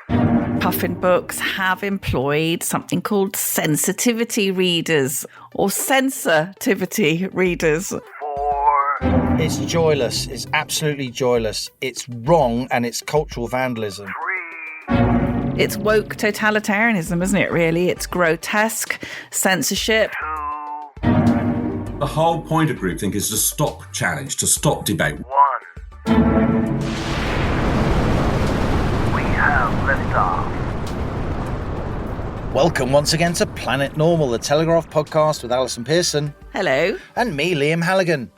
5. Puffin Books have employed something called sensitivity readers or sensitivity readers. 4. It's joyless. It's absolutely joyless. It's wrong and it's cultural vandalism. 3. It's woke totalitarianism, isn't it, really? It's grotesque censorship. 2. The whole point of groupthink is to stop challenge, to stop debate. 1. We have liftoff. Welcome once again to Planet Normal, the Telegraph podcast with Allison Pearson. Hello. And me, Liam Halligan.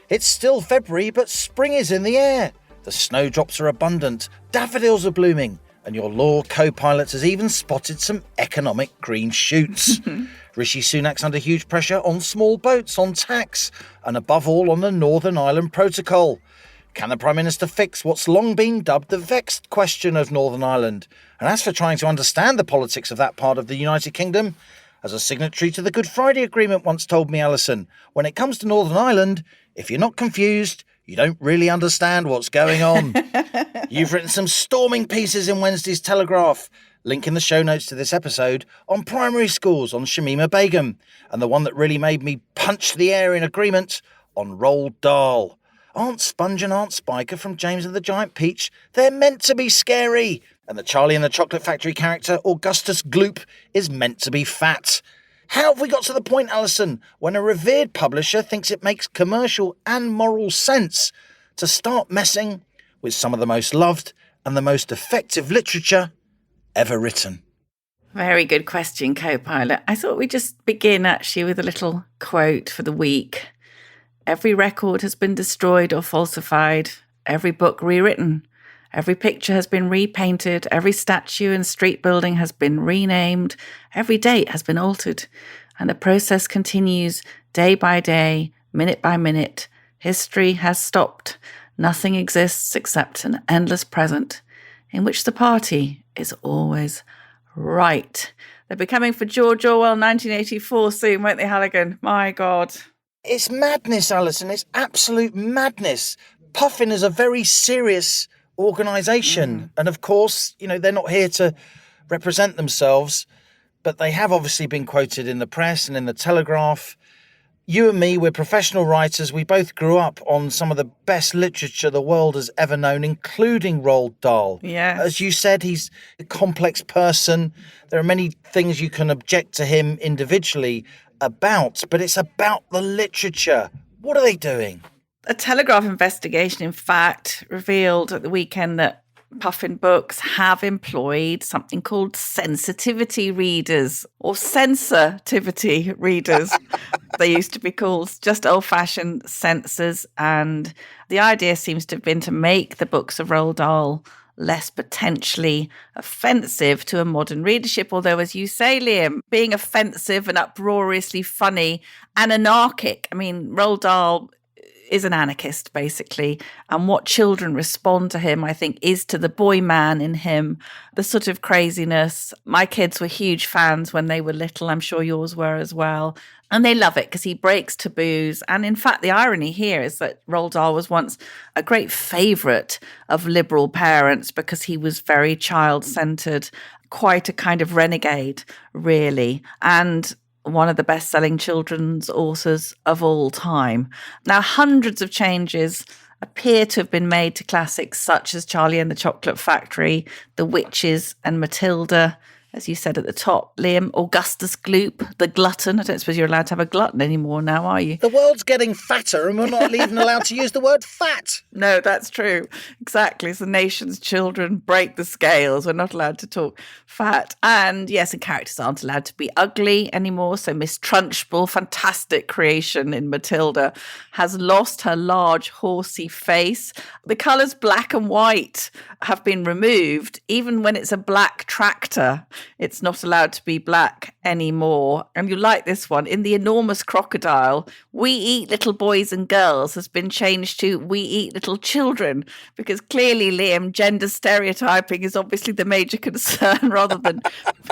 It's still February, but spring is in the air. The snowdrops are abundant, daffodils are blooming, and your law co-pilot has even spotted some economic green shoots. Rishi Sunak's under huge pressure on small boats, on tax, and above all on the Northern Ireland Protocol. Can the Prime Minister fix what's long been dubbed the vexed question of Northern Ireland? And as for trying to understand the politics of that part of the United Kingdom, as a signatory to the Good Friday Agreement once told me, Allison, when it comes to Northern Ireland, if you're not confused, you don't really understand what's going on. You've written some storming pieces in Wednesday's Telegraph. Link in the show notes to this episode on primary schools on Shamima Begum, and the one that really made me punch the air in agreement on Roald Dahl. Aunt Sponge and Aunt Spiker from James and the Giant Peach, they're meant to be scary. And the Charlie and the Chocolate Factory character, Augustus Gloop, is meant to be fat. How have we got to the point, Allison, when a revered publisher thinks it makes commercial and moral sense to start messing with some of the most loved and the most effective literature ever written? Very good question, co-pilot. I thought we'd just begin actually with a little quote for the week. Every record has been destroyed or falsified, every book rewritten, every picture has been repainted, every statue and street building has been renamed, every date has been altered, and the process continues day by day, minute by minute. History has stopped. Nothing exists except an endless present in which the party is always right. They'll be coming for George Orwell 1984 soon, won't they, Halligan? My God. It's madness, Alison. It's absolute madness. Puffin is a very serious organisation. And of course, you know, they're not here to represent themselves, but they have obviously been quoted in the press and in the Telegraph. You and me, we're professional writers. We both grew up on some of the best literature the world has ever known, including Roald Dahl. Yes. As you said, he's a complex person. There are many things you can object to him individually about, but it's about the literature. What are they doing? A Telegraph investigation, in fact, revealed at the weekend that Puffin Books have employed something called sensitivity readers or sensitivity readers. They used to be called just old-fashioned censors. And the idea seems to have been to make the books of Roald Dahl less potentially offensive to a modern readership. Although, as you say, Liam, being offensive and uproariously funny and anarchic. I mean, Roald Dahl is an anarchist, basically. And what children respond to him, I think, is to the boy man in him, the sort of craziness. My kids were huge fans when they were little. I'm sure yours were as well. And they love it because he breaks taboos. And in fact, the irony here is that Roald Dahl was once a great favourite of liberal parents because he was very child-centred, quite a kind of renegade, really. And one of the best-selling children's authors of all time. Now, hundreds of changes appear to have been made to classics such as Charlie and the Chocolate Factory, The Witches and Matilda. As you said at the top, Liam, Augustus Gloop, the glutton. I don't suppose you're allowed to have a glutton anymore now, are you? The world's getting fatter and we're not even allowed to use the word fat. No, that's true. Exactly. As the nation's children break the scales, we're not allowed to talk fat. And yes, and characters aren't allowed to be ugly anymore. So Miss Trunchbull, fantastic creation in Matilda, has lost her large horsey face. The colours black and white have been removed. Even when it's a black tractor, it's not allowed to be black anymore. And you like this one. In The Enormous Crocodile, We Eat Little Boys and Girls has been changed to We Eat Little Children, because clearly, Liam, gender stereotyping is obviously the major concern rather than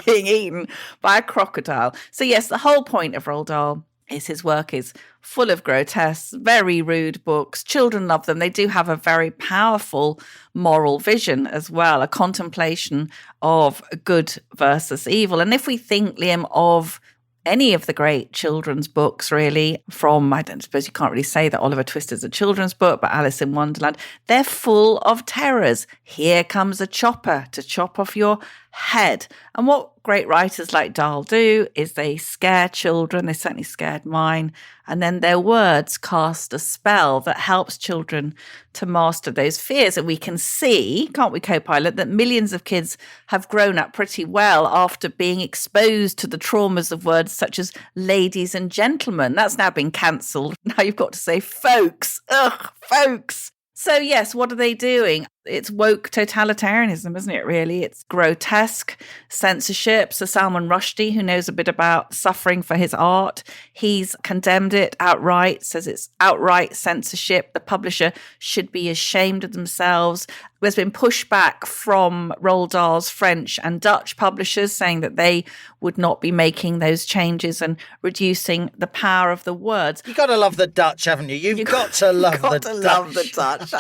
being eaten by a crocodile. So yes, the whole point of Roald Dahl His work is full of grotesque, very rude books. Children love them. They do have a very powerful moral vision as well, a contemplation of good versus evil. And if we think, Liam, of any of the great children's books, really, from, I don't suppose you can't really say that Oliver Twist is a children's book, but Alice in Wonderland, they're full of terrors. Here comes a chopper to chop off your head. And what great writers like Dahl do is they scare children. They certainly scared mine. And then their words cast a spell that helps children to master those fears. And we can see, can't we, co-pilot, that millions of kids have grown up pretty well after being exposed to the traumas of words such as ladies and gentlemen. That's now been cancelled. Now you've got to say folks. Ugh, folks. So yes, what are they doing? It's woke totalitarianism, isn't it, really? It's grotesque censorship. So Salman Rushdie, who knows a bit about suffering for his art, he's condemned it outright, says it's outright censorship. The publisher should be ashamed of themselves. There's been pushback from Roald Dahl's French and Dutch publishers saying that they would not be making those changes and reducing the power of the words. You've got to love the Dutch, haven't you? You've got to love the Dutch. Love the Dutch.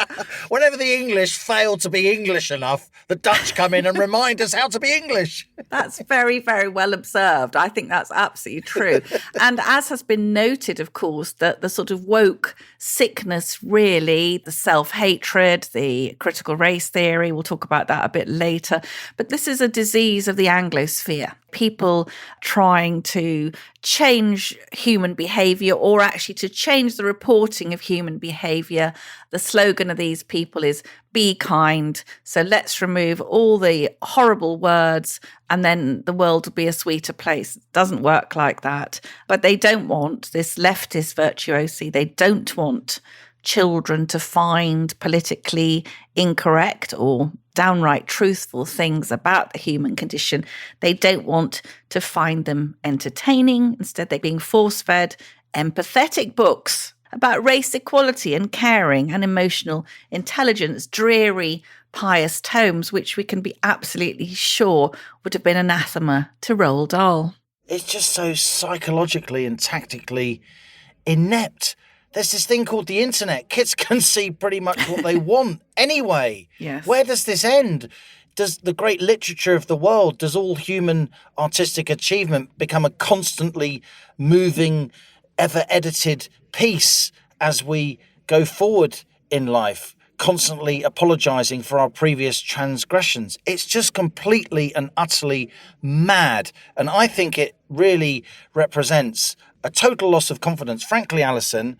Whenever the English fail to be English enough, the Dutch come in and remind us how to be English. That's very, very well observed. I think that's absolutely true. And as has been noted, of course, that the sort of woke sickness, really, the self-hatred, the critical race theory, we'll talk about that a bit later. But this is a disease of the Anglosphere. People trying to change human behaviour, or actually to change the reporting of human behaviour. The slogan of these people is "Be kind." So let's remove all the horrible words and then the world will be a sweeter place. It doesn't work like that. But they don't want this leftist virtuosi. They don't want children to find politically incorrect or downright truthful things about the human condition. They don't want to find them entertaining. Instead, they're being force-fed empathetic books about race equality and caring and emotional intelligence, dreary, pious tomes, which we can be absolutely sure would have been anathema to Roald Dahl. It's just so psychologically and tactically inept. There's this thing called the internet. Kids can see pretty much what they want anyway. Yes. Where does this end? Does the great literature of the world, does all human artistic achievement become a constantly moving, ever-edited piece as we go forward in life, constantly apologising for our previous transgressions? It's just completely and utterly mad. And I think it really represents a total loss of confidence, frankly, Allison,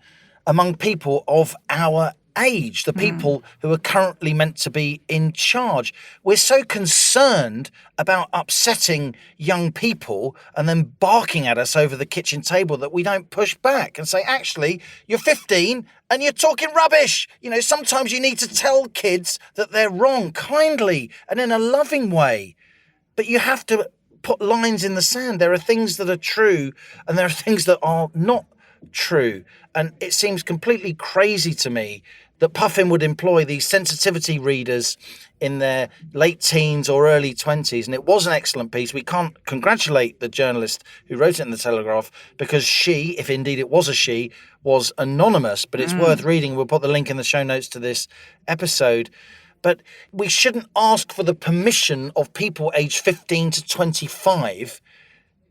among people of our age, the people who are currently meant to be in charge. We're so concerned about upsetting young people and then barking at us over the kitchen table that we don't push back and say, actually, you're 15 and you're talking rubbish. You know, sometimes you need to tell kids that they're wrong kindly and in a loving way. But you have to put lines in the sand. There are things that are true and there are things that are not true. And it seems completely crazy to me that Puffin would employ these sensitivity readers in their late teens or early 20s. And it was an excellent piece. We can't congratulate the journalist who wrote it in the Telegraph because she, if indeed it was a she, was anonymous. But it's worth reading. We'll put the link in the show notes to this episode. But we shouldn't ask for the permission of people aged 15 to 25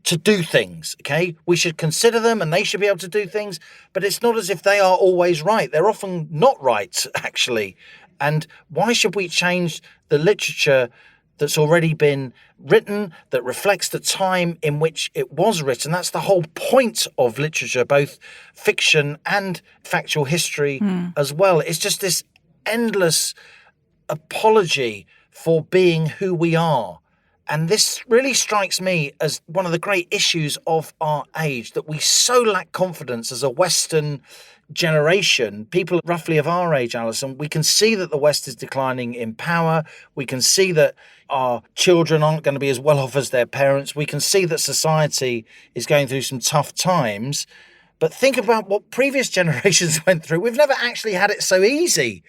to do things, okay? We should consider them and they should be able to do things, but it's not as if they are always right. They're often not right, actually. And why should we change the literature that's already been written, that reflects the time in which it was written? That's the whole point of literature, both fiction and factual history as well. It's just this endless apology for being who we are. And this really strikes me as one of the great issues of our age, that we so lack confidence as a Western generation, people roughly of our age, Allison. We can see that the West is declining in power. We can see that our children aren't going to be as well off as their parents. We can see that society is going through some tough times. But think about what previous generations went through. We've never actually had it so easy.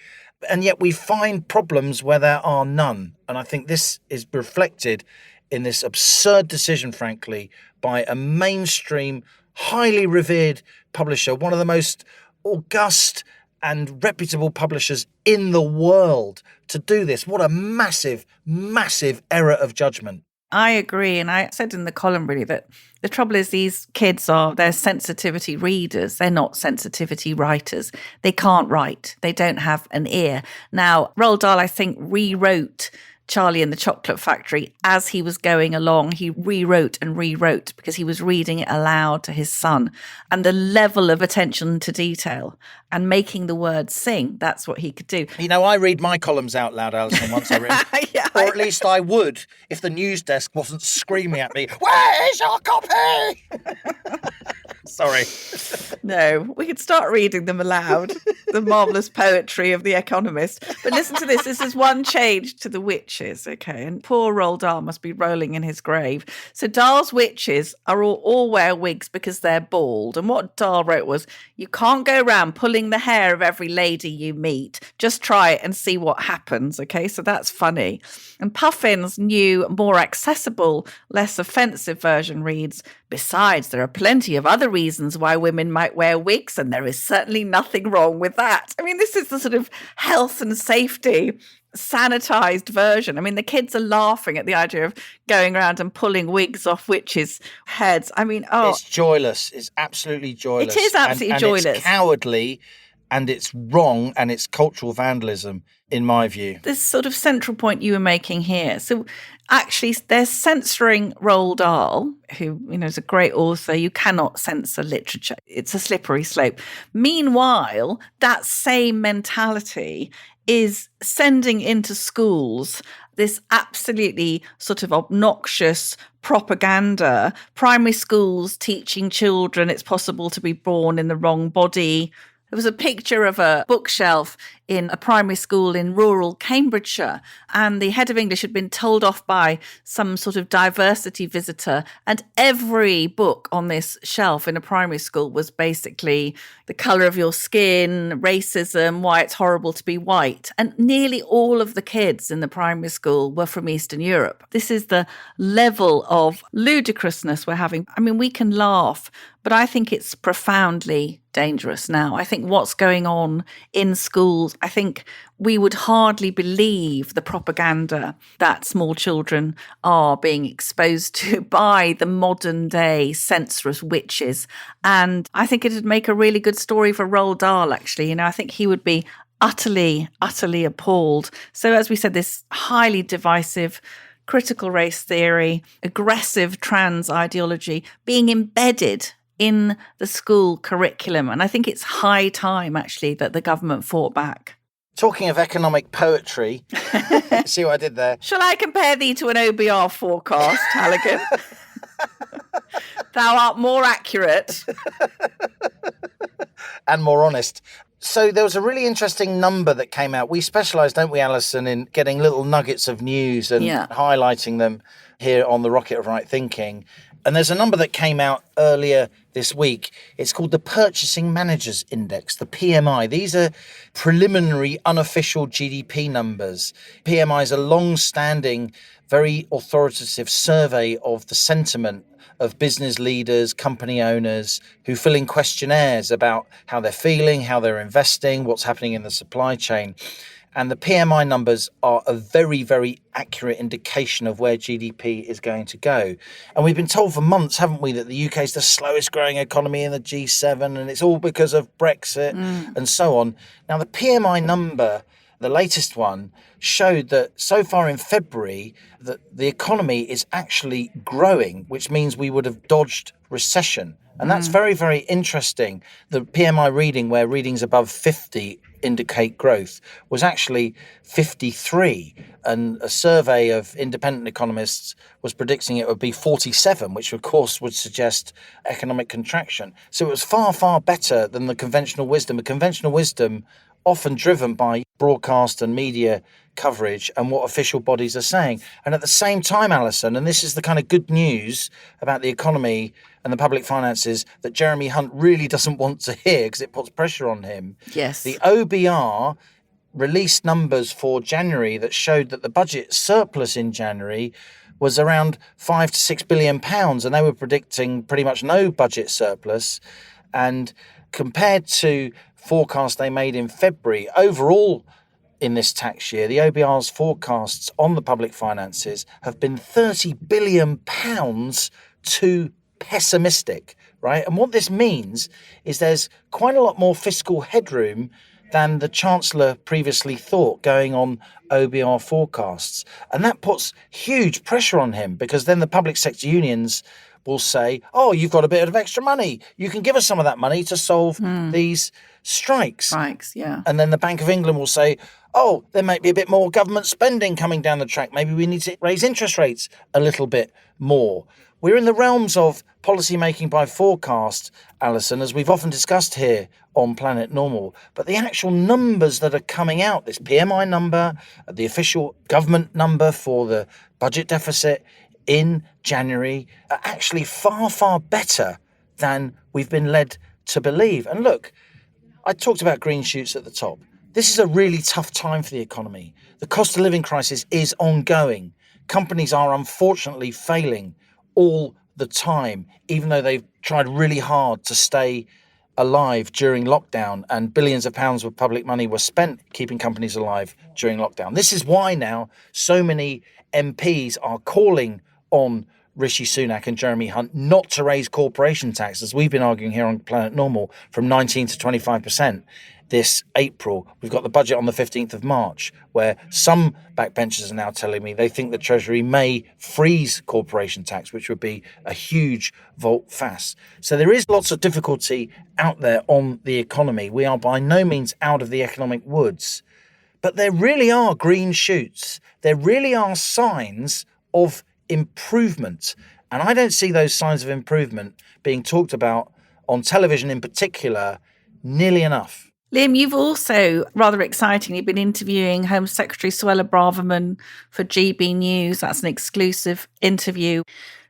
And yet we find problems where there are none. And I think this is reflected in this absurd decision, frankly, by a mainstream, highly revered publisher, one of the most august and reputable publishers in the world, to do this. What a massive, massive error of judgment. I agree. And I said in the column really that the trouble is these kids they're sensitivity readers. They're not sensitivity writers. They can't write. They don't have an ear. Now, Roald Dahl, I think, rewrote Charlie and the Chocolate Factory as he was going along. He rewrote and rewrote because he was reading it aloud to his son. And the level of attention to detail and making the words sing, that's what he could do. You know, I read my columns out loud, Alison, once I read. Yeah, or at least I would if the news desk wasn't screaming at me, "Where is your copy?" Sorry. No, we could start reading them aloud, the marvellous poetry of The Economist. But listen to this. This is one change to the witches, okay? And poor Roald Dahl must be rolling in his grave. So Dahl's witches are all wear wigs because they're bald. And what Dahl wrote was, you can't go around pulling the hair of every lady you meet. Just try it and see what happens, okay? So that's funny. And Puffin's new, more accessible, less offensive version reads, besides, there are plenty of other reasons why women might wear wigs, and there is certainly nothing wrong with that. I mean, this is the sort of health and safety sanitized version. I mean, the kids are laughing at the idea of going around and pulling wigs off witches' heads. I mean, It's joyless. It's absolutely joyless. It is absolutely joyless. It's cowardly, and it's wrong, and it's cultural vandalism, in my view. This sort of central point you were making here. So actually, they're censoring Roald Dahl, who, is a great author. You cannot censor literature. It's a slippery slope. Meanwhile, that same mentality is sending into schools this absolutely sort of obnoxious propaganda. Primary schools teaching children it's possible to be born in the wrong body. There was a picture of a bookshelf in a primary school in rural Cambridgeshire, and the head of English had been told off by some sort of diversity visitor, and every book on this shelf in a primary school was basically the colour of your skin, racism, why it's horrible to be white. And nearly all of the kids in the primary school were from Eastern Europe. This is the level of ludicrousness we're having. I mean, we can laugh, but I think it's profoundly dangerous now. I think what's going on in schools, I think we would hardly believe the propaganda that small children are being exposed to by the modern day censorious witches. And I think it'd make a really good story for Roald Dahl, actually. I think he would be utterly, utterly appalled. So as we said, this highly divisive critical race theory, aggressive trans ideology being embedded in the school curriculum. And I think it's high time, actually, that the government fought back. Talking of economic poetry, see what I did there? Shall I compare thee to an OBR forecast, Halligan? Thou art more accurate. And more honest. So there was a really interesting number that came out. We specialise, don't we, Allison, in getting little nuggets of news and highlighting them here on the Rocket of Right Thinking. And there's a number that came out earlier this week. It's called the Purchasing Managers Index, the PMI. These are preliminary, unofficial GDP numbers. PMI is a long-standing, very authoritative survey of the sentiment of business leaders, company owners who fill in questionnaires about how they're feeling, how they're investing, what's happening in the supply chain. And the PMI numbers are a very, very accurate indication of where GDP is going to go. And we've been told for months, haven't we, that the UK is the slowest growing economy in the G7, and it's all because of Brexit and so on. Now, the PMI number, the latest one, showed that so far in February that the economy is actually growing, which means we would have dodged recession. And that's very, very interesting. The PMI reading, where readings above 50 indicate growth, was actually 53. And a survey of independent economists was predicting it would be 47, which of course would suggest economic contraction. So it was far, far better than the conventional wisdom. The conventional wisdom often driven by broadcast and media coverage and what official bodies are saying. And at the same time, Alison, and this is the kind of good news about the economy and the public finances that Jeremy Hunt really doesn't want to hear because it puts pressure on him. Yes. The OBR released numbers for January that showed that the budget surplus in January was around £5 to £6 billion, and they were predicting pretty much no budget surplus. And compared to forecasts they made in February, overall in this tax year, the OBR's forecasts on the public finances have been £30 billion too pessimistic, right? And what this means is there's quite a lot more fiscal headroom than the Chancellor previously thought going on OBR forecasts. And that puts huge pressure on him, because then the public sector unions will say, oh, you've got a bit of extra money. You can give us some of that money to solve these strikes. Strikes, yeah. And then the Bank of England will say, oh, there might be a bit more government spending coming down the track. Maybe we need to raise interest rates a little bit more. We're in the realms of policy making by forecast, Allison, as we've often discussed here on Planet Normal. But the actual numbers that are coming out, this PMI number, the official government number for the budget deficit in January, are actually far, far better than we've been led to believe. And look, I talked about green shoots at the top. This is a really tough time for the economy. The cost of living crisis is ongoing. Companies are unfortunately failing all the time, even though they've tried really hard to stay alive during lockdown, and billions of pounds of public money were spent keeping companies alive during lockdown. This is why now so many MPs are calling on Rishi Sunak and Jeremy Hunt not to raise corporation tax, as we've been arguing here on Planet Normal, from 19 to 25% this April. We've got the budget on the 15th of March, where some backbenchers are now telling me they think the Treasury may freeze corporation tax, which would be a huge volte-face. So there is lots of difficulty out there on the economy. We are by no means out of the economic woods, but there really are green shoots. There really are signs of improvement. And I don't see those signs of improvement being talked about on television in particular nearly enough. Liam, you've also, rather excitingly, been interviewing Home Secretary Suella Braverman for GB News. That's an exclusive interview.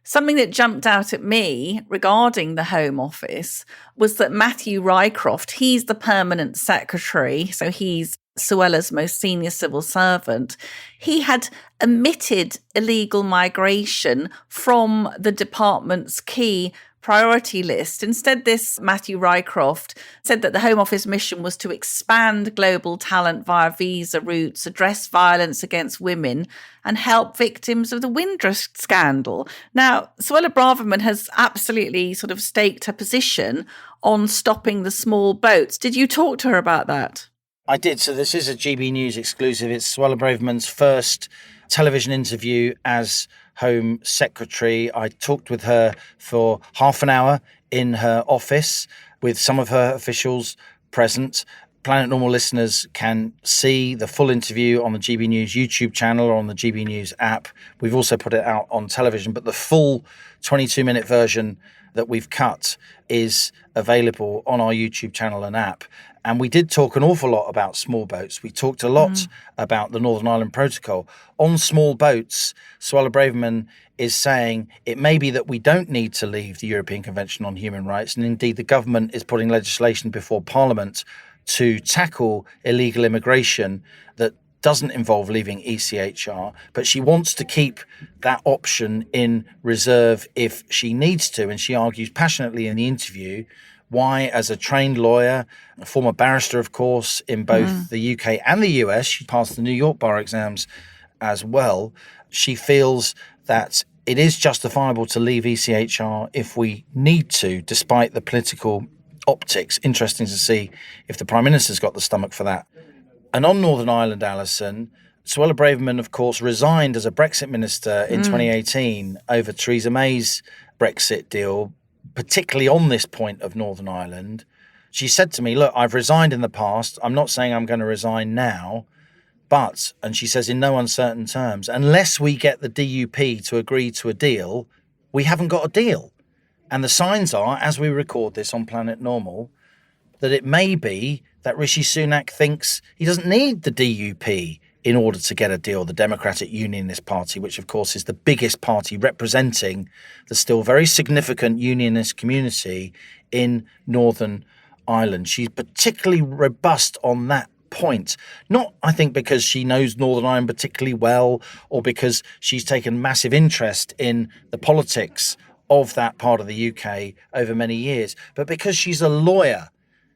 Something that jumped out at me regarding the Home Office was that Matthew Rycroft, he's the permanent secretary, so he's Suella's most senior civil servant. He had omitted illegal migration from the department's key priority list. Instead, this Matthew Rycroft said that the Home Office mission was to expand global talent via visa routes, address violence against women, and help victims of the Windrush scandal. Now, Suella Braverman has absolutely sort of staked her position on stopping the small boats. Did you talk to her about that? I did. So this is a GB News exclusive. It's Suella Braverman's first television interview as Home Secretary. I talked with her for half an hour in her office with some of her officials present. Planet Normal listeners can see the full interview on the GB News YouTube channel or on the GB News app. We've also put it out on television, but the full 22-minute version that we've cut is available on our YouTube channel and app. And we did talk an awful lot about small boats. We talked a lot about the Northern Ireland Protocol. On small boats, Suella Braverman is saying it may be that we don't need to leave the European Convention on Human Rights. And indeed, the government is putting legislation before Parliament to tackle illegal immigration that doesn't involve leaving ECHR, but she wants to keep that option in reserve if she needs to. And she argues passionately in the interview why, as a trained lawyer, a former barrister, of course, in both the UK and the US, she passed the New York bar exams as well, she feels that it is justifiable to leave ECHR if we need to, despite the political optics. Interesting to see if the Prime Minister's got the stomach for that. And on Northern Ireland, Allison, Suella Braverman, of course, resigned as a Brexit minister in 2018 over Theresa May's Brexit deal, particularly on this point of Northern Ireland. She said to me, look, I've resigned in the past. I'm not saying I'm going to resign now, but, and she says in no uncertain terms, unless we get the DUP to agree to a deal, we haven't got a deal. And the signs are, as we record this on Planet Normal, that it may be that Rishi Sunak thinks he doesn't need the DUP in order to get a deal, the Democratic Unionist Party, which of course is the biggest party representing the still very significant unionist community in Northern Ireland. She's particularly robust on that point. Not, I think, because she knows Northern Ireland particularly well or because she's taken massive interest in the politics of that part of the UK over many years, but because she's a lawyer.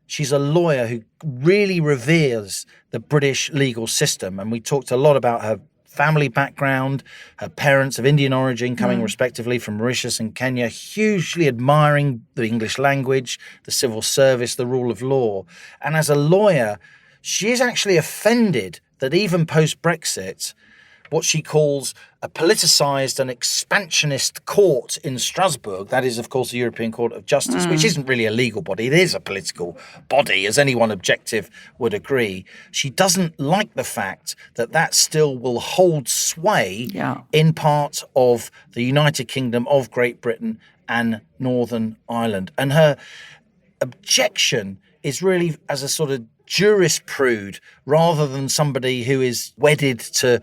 She's a lawyer who really reveres the British legal system. And we talked a lot about her family background, her parents of Indian origin coming respectively from Mauritius and Kenya, hugely admiring the English language, the civil service, the rule of law. And as a lawyer, she is actually offended that even post-Brexit, what she calls a politicised and expansionist court in Strasbourg, that is, of course, the European Court of Justice, which isn't really a legal body, it is a political body, as anyone objective would agree. She doesn't like the fact that that still will hold sway in part of the United Kingdom of Great Britain and Northern Ireland. And her objection is really as a sort of jurisprude rather than somebody who is wedded to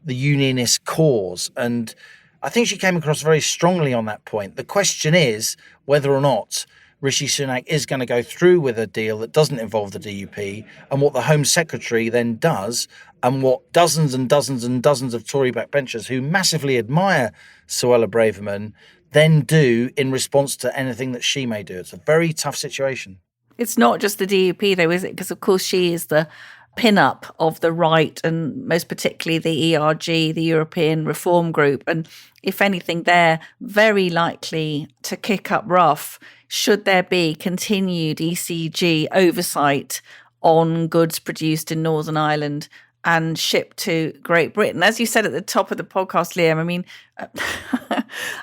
the unionist cause. And I think she came across very strongly on that point. The question is whether or not Rishi Sunak is going to go through with a deal that doesn't involve the DUP, and what the Home Secretary then does, and what dozens and dozens and dozens of Tory backbenchers who massively admire Suella Braverman then do in response to anything that she may do. It's a very tough situation. It's not just the DUP, though, is it? Because, of course, she is the pin-up of the right, and most particularly the ERG, the European Reform Group. And if anything, they're very likely to kick up rough should there be continued ECG oversight on goods produced in Northern Ireland and shipped to Great Britain. As you said at the top of the podcast, Liam, I mean,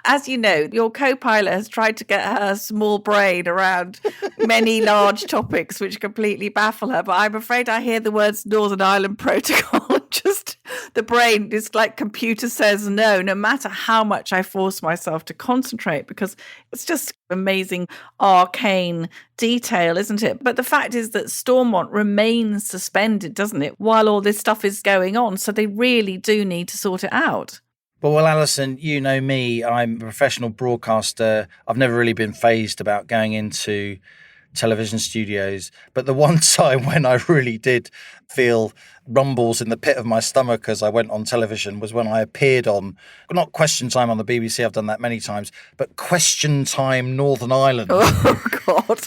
as you know, your co-pilot has tried to get her small brain around many large topics which completely baffle her. But I'm afraid I hear the words Northern Ireland Protocol. Just the brain is like computer says no matter how much I force myself to concentrate, because it's just amazing, arcane detail, isn't it? But the fact is that Stormont remains suspended, doesn't it, while all this stuff is going on. So they really do need to sort it out. Well, Allison, you know me, I'm a professional broadcaster. I've never really been fazed about going into television studios. But the one time when I really did feel rumbles in the pit of my stomach as I went on television was when I appeared on, not Question Time on the BBC, I've done that many times, but Question Time Northern Ireland. Oh, God.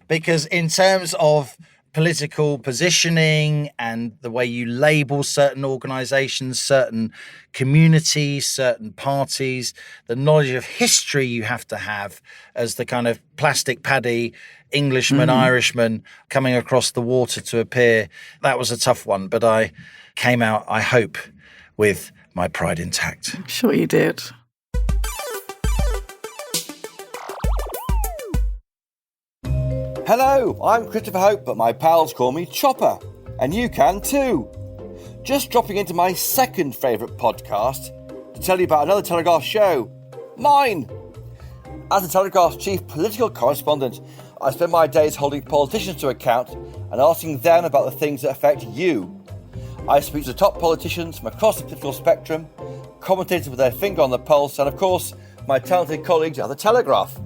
Because in terms of political positioning and the way you label certain organisations, certain communities, certain parties, the knowledge of history you have to have as the kind of plastic paddy Englishman, Irishman coming across the water to appear. That was a tough one, but I came out, I hope, with my pride intact. I'm sure you did. Hello, I'm Christopher Hope, but my pals call me Chopper, and you can too. Just dropping into my second favourite podcast to tell you about another Telegraph show, mine. As the Telegraph's chief political correspondent, I spend my days holding politicians to account and asking them about the things that affect you. I speak to top politicians from across the political spectrum, commentators with their finger on the pulse, and of course, my talented colleagues at the Telegraph.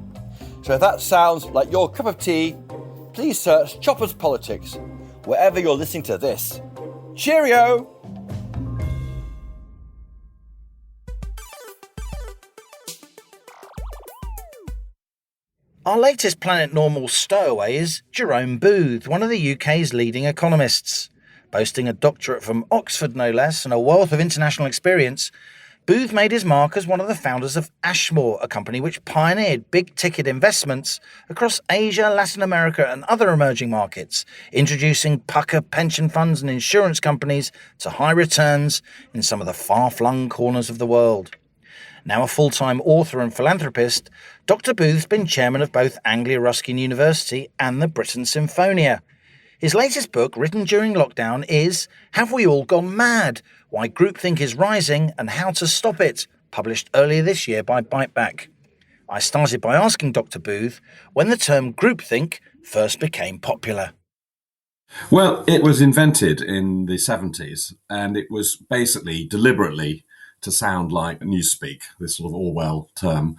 So if that sounds like your cup of tea, please search Chopper's Politics wherever you're listening to this. Cheerio! Our latest Planet Normal stowaway is Jerome Booth, one of the UK's leading economists. Boasting a doctorate from Oxford no less and a wealth of international experience, Booth made his mark as one of the founders of Ashmore, a company which pioneered big-ticket investments across Asia, Latin America and other emerging markets, introducing pucker pension funds and insurance companies to high returns in some of the far-flung corners of the world. Now a full-time author and philanthropist, Dr. Booth's been chairman of both Anglia Ruskin University and the Britten Symphonia. His latest book, written during lockdown, is Have We All Gone Mad? Why Groupthink is Rising and How to Stop It, published earlier this year by Biteback. I started by asking Dr. Booth when the term groupthink first became popular. Well, it was invented in the 70s, and it was basically deliberately to sound like newspeak, this sort of Orwell term.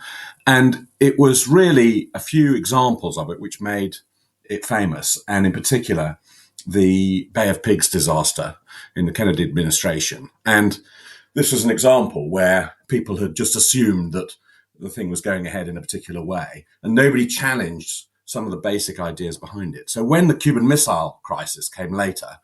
And it was really a few examples of it which made it famous. And in particular, the Bay of Pigs disaster in the Kennedy administration. And this was an example where people had just assumed that the thing was going ahead in a particular way, and nobody challenged some of the basic ideas behind it. So when the Cuban Missile Crisis came later,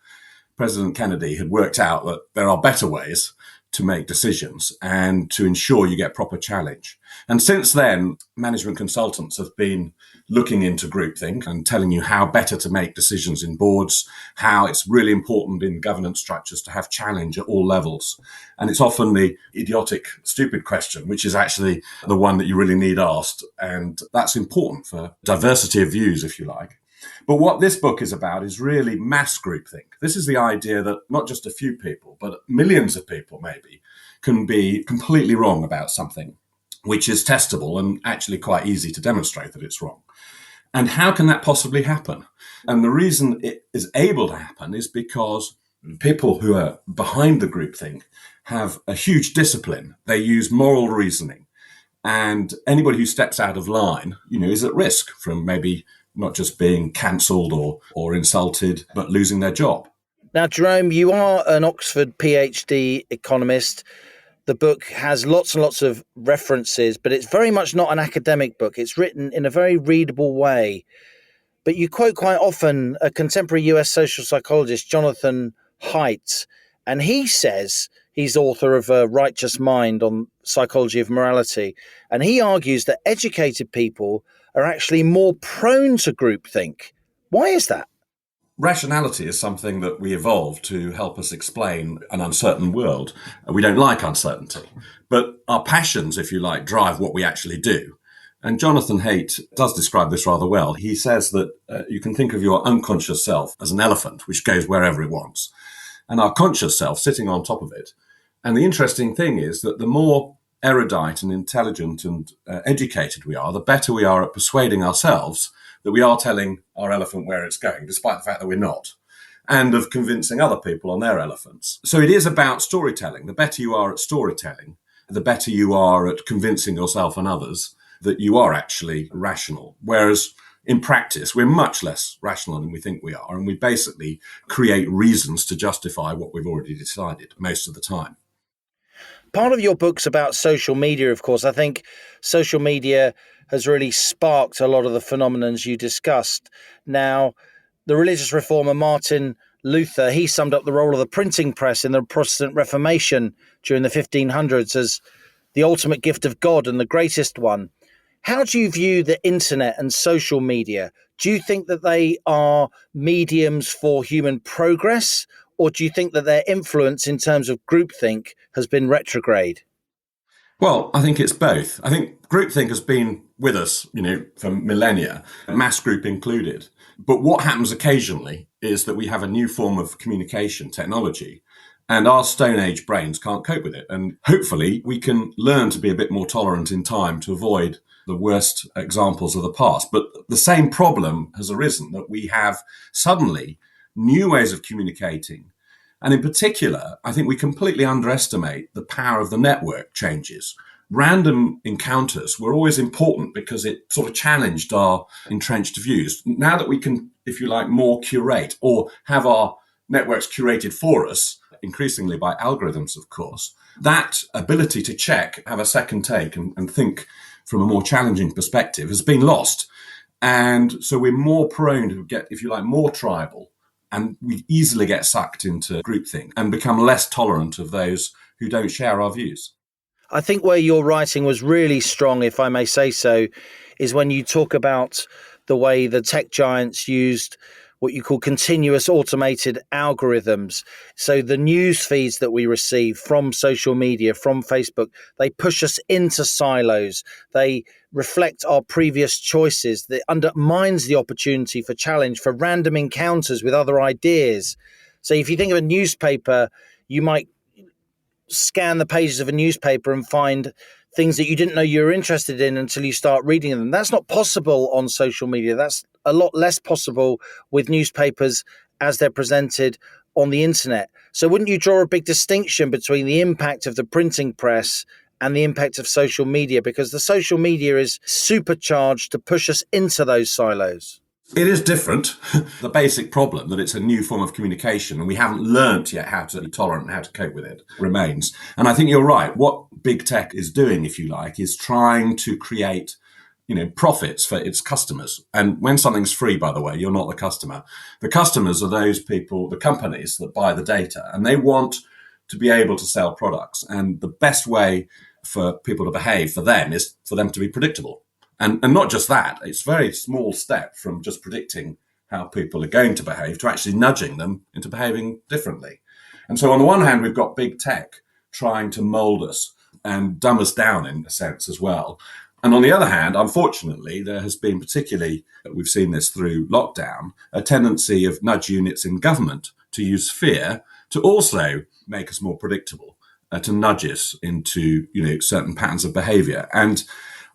President Kennedy had worked out that there are better ways to make decisions and to ensure you get proper challenge. And since then, management consultants have been looking into groupthink and telling you how better to make decisions in boards, how it's really important in governance structures to have challenge at all levels. And it's often the idiotic, stupid question, which is actually the one that you really need asked. And that's important for diversity of views, if you like. But what this book is about is really mass groupthink. This is the idea that not just a few people, but millions of people maybe can be completely wrong about something, which is testable and actually quite easy to demonstrate that it's wrong. And how can that possibly happen? And the reason it is able to happen is because people who are behind the groupthink have a huge discipline. They use moral reasoning. And anybody who steps out of line, is at risk from maybe not just being cancelled or insulted, but losing their job. Now, Jerome, you are an Oxford PhD economist. The book has lots and lots of references, but it's very much not an academic book. It's written in a very readable way. But you quote quite often a contemporary US social psychologist, Jonathan Haidt, and he says he's author of A Righteous Mind on Psychology of Morality, and he argues that educated people are actually more prone to groupthink. Why is that? Rationality is something that we evolved to help us explain an uncertain world. We don't like uncertainty, but our passions, if you like, drive what we actually do. And Jonathan Haidt does describe this rather well. He says that you can think of your unconscious self as an elephant, which goes wherever it wants, and our conscious self sitting on top of it. And the interesting thing is that the more erudite and intelligent and educated we are, the better we are at persuading ourselves that we are telling our elephant where it's going, despite the fact that we're not, and of convincing other people on their elephants. So it is about storytelling. The better you are at storytelling, the better you are at convincing yourself and others that you are actually rational. Whereas in practice, we're much less rational than we think we are, and we basically create reasons to justify what we've already decided most of the time. Part of your book's about social media, of course. I think social media has really sparked a lot of the phenomena you discussed. Now, the religious reformer Martin Luther, he summed up the role of the printing press in the Protestant Reformation during the 1500s as the ultimate gift of God and the greatest one. How do you view the internet and social media? Do you think that they are mediums for human progress, or do you think that their influence in terms of groupthink has been retrograde? Well, I think it's both. I think groupthink has been with us, for millennia, mass group included. But what happens occasionally is that we have a new form of communication technology, and our Stone Age brains can't cope with it. And hopefully we can learn to be a bit more tolerant in time to avoid the worst examples of the past. But the same problem has arisen, that we have suddenly new ways of communicating. And in particular, I think we completely underestimate the power of the network changes. Random encounters were always important because it sort of challenged our entrenched views. Now that we can, if you like, more curate or have our networks curated for us, increasingly by algorithms, of course, that ability to check, have a second take and think from a more challenging perspective has been lost. And so we're more prone to get, if you like, more tribal, and we easily get sucked into groupthink and become less tolerant of those who don't share our views. I think where your writing was really strong, if I may say so, is when you talk about the way the tech giants used what you call continuous automated algorithms. So the news feeds that we receive from social media, from Facebook, they push us into silos. They reflect our previous choices. That undermines the opportunity for challenge, for random encounters with other ideas. So if you think of a newspaper, you might scan the pages of a newspaper and find things that you didn't know you were interested in until you start reading them. That's not possible on social media. That's a lot less possible with newspapers as they're presented on the internet. So wouldn't you draw a big distinction between the impact of the printing press and the impact of social media? Because the social media is supercharged to push us into those silos. It is different. The basic problem that it's a new form of communication and we haven't learnt yet how to be tolerant and how to cope with it remains. And I think you're right. What big tech is doing, if you like, is trying to create profits for its customers. And when something's free, by the way, you're not the customer. The customers are those people, the companies that buy the data, and they want to be able to sell products. And the best way for people to behave for them is for them to be predictable. And not just that, it's a very small step from just predicting how people are going to behave to actually nudging them into behaving differently. And so on the one hand, we've got big tech trying to mold us and dumb us down in a sense as well. And on the other hand, unfortunately, there has been particularly, we've seen this through lockdown, a tendency of nudge units in government to use fear to also make us more predictable, to nudge us into certain patterns of behaviour. And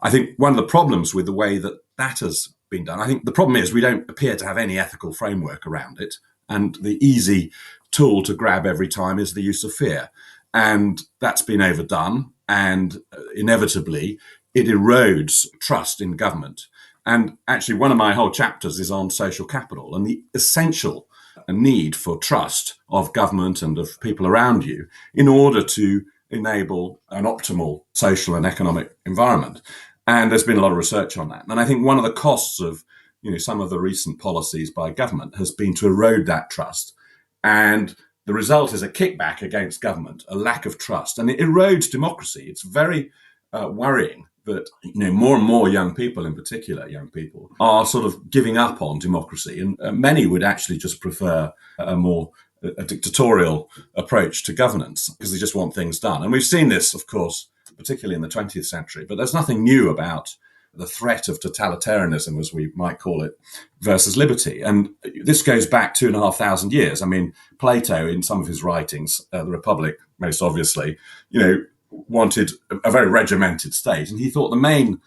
I think one of the problems with the way that has been done, I think the problem is we don't appear to have any ethical framework around it. And the easy tool to grab every time is the use of fear. And that's been overdone. And inevitably, it erodes trust in government. And actually, one of my whole chapters is on social capital and the essential need for trust of government and of people around you in order to enable an optimal social and economic environment. And there's been a lot of research on that. And I think one of the costs of some of the recent policies by government has been to erode that trust. And the result is a kickback against government, a lack of trust, and it erodes democracy. It's very worrying that more and more young people, in particular young people, are sort of giving up on democracy. And many would actually just prefer a dictatorial approach to governance because they just want things done. And we've seen this, of course, particularly in the 20th century, but there's nothing new about the threat of totalitarianism, as we might call it, versus liberty. And this goes back 2,500 years. I mean, Plato, in some of his writings, The Republic, most obviously, wanted a very regimented state. And he thought the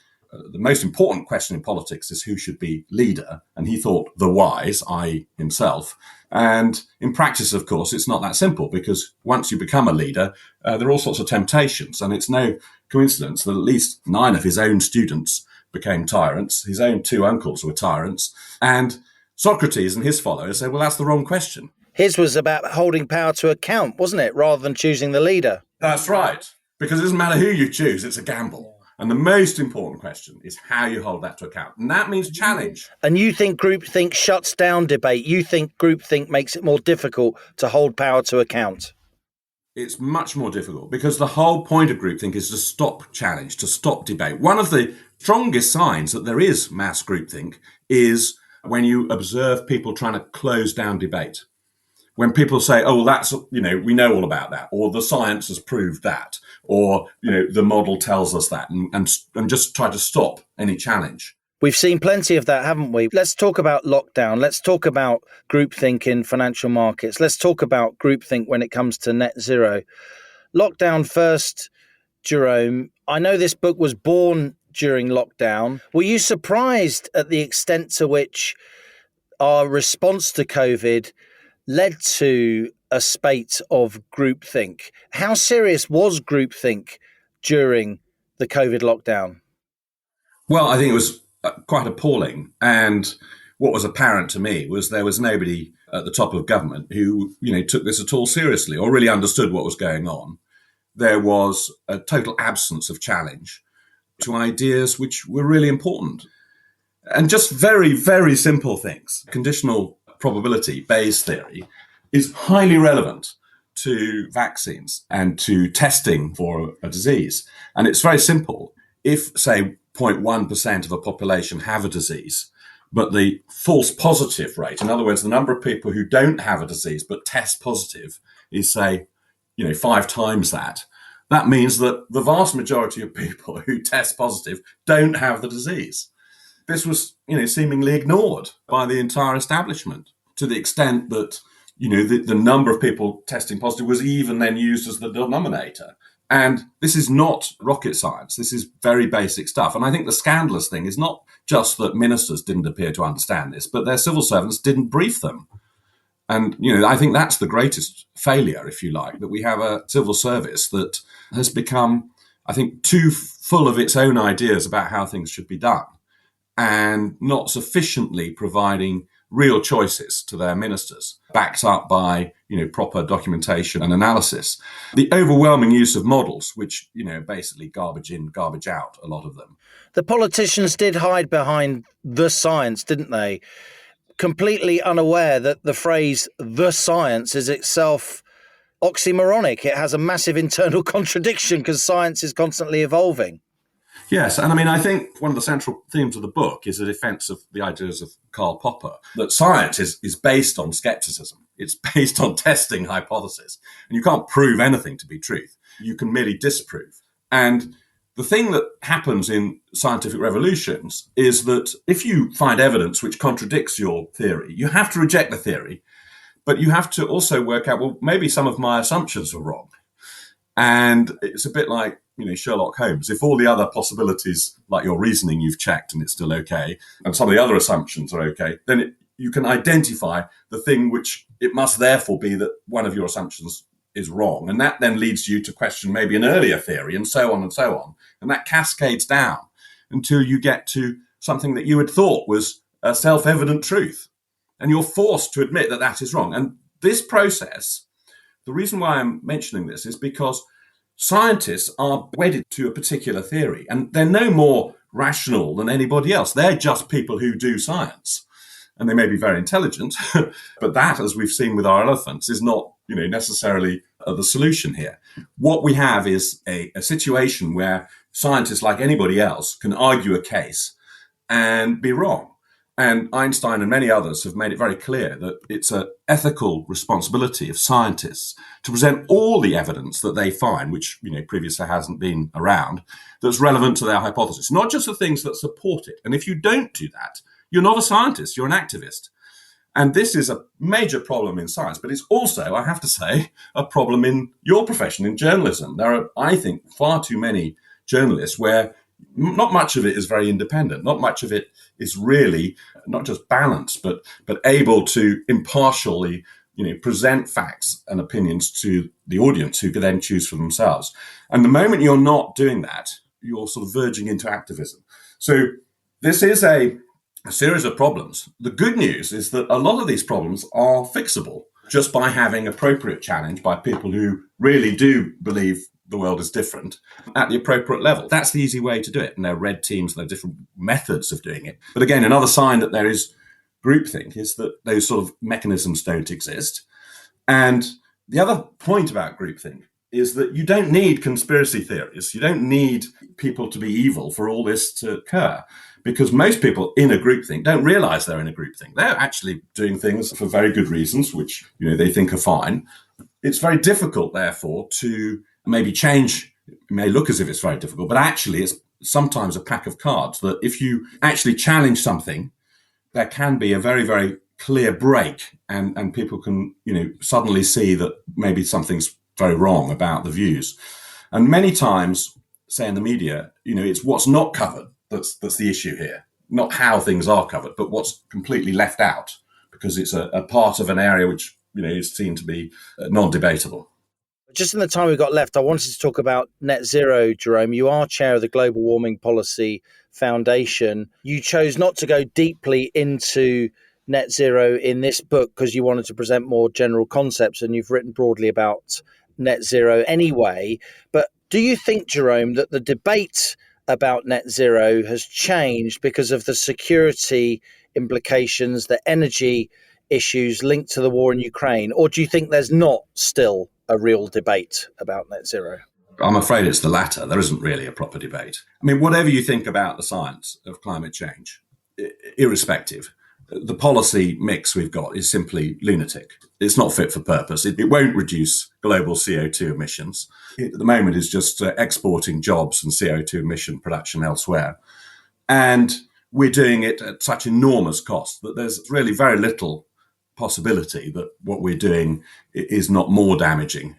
most important question in politics is who should be leader. And he thought the wise, i.e. himself. And in practice, of course, it's not that simple because once you become a leader, there are all sorts of temptations. And it's no coincidence that at least 9 of his own students became tyrants. His own 2 uncles were tyrants. And Socrates and his followers said, well, that's the wrong question. His was about holding power to account, wasn't it, rather than choosing the leader? That's right. Because it doesn't matter who you choose, it's a gamble. And the most important question is how you hold that to account. And that means challenge. And you think groupthink shuts down debate? You think groupthink makes it more difficult to hold power to account? It's much more difficult because the whole point of groupthink is to stop challenge, to stop debate. One of the strongest signs that there is mass groupthink is when you observe people trying to close down debate. When people say, oh, well, that's, we know all about that, or the science has proved that, or, the model tells us that, and just try to stop any challenge. We've seen plenty of that, haven't we? Let's talk about lockdown. Let's talk about groupthink in financial markets. Let's talk about groupthink when it comes to net zero. Lockdown first, Jerome. I know this book was born during lockdown. Were you surprised at the extent to which our response to COVID led to a spate of groupthink? How serious was groupthink during the COVID lockdown? Well, I think it was quite appalling. And what was apparent to me was there was nobody at the top of government who, took this at all seriously or really understood what was going on. There was a total absence of challenge to ideas which were really important. And just very, very simple things. Conditional probability, Bayes' theory, is highly relevant to vaccines and to testing for a disease. And it's very simple. If, say, 0.1% of a population have a disease, but the false positive rate, in other words, the number of people who don't have a disease but test positive is, say, 5 times that, that means that the vast majority of people who test positive don't have the disease. This was, seemingly ignored by the entire establishment to the extent that, the number of people testing positive was even then used as the denominator. And this is not rocket science. This is very basic stuff. And I think the scandalous thing is not just that ministers didn't appear to understand this, but their civil servants didn't brief them. And, I think that's the greatest failure, if you like, that we have a civil service that has become, I think, too full of its own ideas about how things should be done. and not sufficiently providing real choices to their ministers, backed up by, proper documentation and analysis. The overwhelming use of models, which, basically garbage in, garbage out, a lot of them. The politicians did hide behind the science, didn't they? Completely unaware that the phrase the science is itself oxymoronic. It has a massive internal contradiction because science is constantly evolving. Yes, and I think one of the central themes of the book is a defense of the ideas of Karl Popper, that science is based on skepticism. It's based on testing hypotheses. And you can't prove anything to be truth. You can merely disprove. And the thing that happens in scientific revolutions is that if you find evidence which contradicts your theory, you have to reject the theory, but you have to also work out, well, maybe some of my assumptions were wrong. And it's a bit like, Sherlock Holmes. If all the other possibilities, like your reasoning, you've checked and it's still okay, and some of the other assumptions are okay, then you can identify the thing which it must therefore be that one of your assumptions is wrong. And that then leads you to question maybe an earlier theory, and so on and so on. And that cascades down until you get to something that you had thought was a self-evident truth. And you're forced to admit that that is wrong. And this process, the reason why I'm mentioning this is because scientists are wedded to a particular theory, and they're no more rational than anybody else. They're just people who do science. And they may be very intelligent, but that, as we've seen with our elephants, is not, necessarily the solution here. What we have is a situation where scientists, like anybody else, can argue a case and be wrong. And Einstein and many others have made it very clear that it's an ethical responsibility of scientists to present all the evidence that they find, which previously hasn't been around, that's relevant to their hypothesis, not just the things that support it. And if you don't do that, you're not a scientist, you're an activist. And this is a major problem in science, but it's also, I have to say, a problem in your profession, in journalism. There are, I think, far too many journalists where not much of it is very independent. Not much of it is really not just balanced, but able to impartially, present facts and opinions to the audience who can then choose for themselves. And the moment you're not doing that, you're sort of verging into activism. So this is a series of problems. The good news is that a lot of these problems are fixable just by having appropriate challenge by people who really do believe the world is different at the appropriate level. That's the easy way to do it. And there are red teams, there are different methods of doing it. But again, another sign that there is groupthink is that those sort of mechanisms don't exist. And the other point about groupthink is that you don't need conspiracy theories. You don't need people to be evil for all this to occur, because most people in a groupthink don't realize they're in a groupthink. They're actually doing things for very good reasons, which they think are fine. It's very difficult, therefore, to maybe change. It may look as if it's very difficult, but actually it's sometimes a pack of cards that if you actually challenge something, there can be a very, very clear break, and people can, suddenly see that maybe something's very wrong about the views. And many times, say in the media, it's what's not covered that's the issue here, not how things are covered, but what's completely left out, because it's a part of an area which, is seen to be non-debatable. Just in the time we've got left, I wanted to talk about net zero, Jerome. You are chair of the Global Warming Policy Foundation. You chose not to go deeply into net zero in this book because you wanted to present more general concepts, and you've written broadly about net zero anyway. But do you think, Jerome, that the debate about net zero has changed because of the security implications, the energy issues linked to the war in Ukraine? Or do you think there's not still a real debate about net zero? I'm afraid it's the latter. There isn't really a proper debate. Whatever you think about the science of climate change, irrespective, the policy mix we've got is simply lunatic. It's not fit for purpose. It won't reduce global CO2 emissions. At the moment, it's just exporting jobs and CO2 emission production elsewhere. And we're doing it at such enormous cost that there's really very little possibility that what we're doing is not more damaging,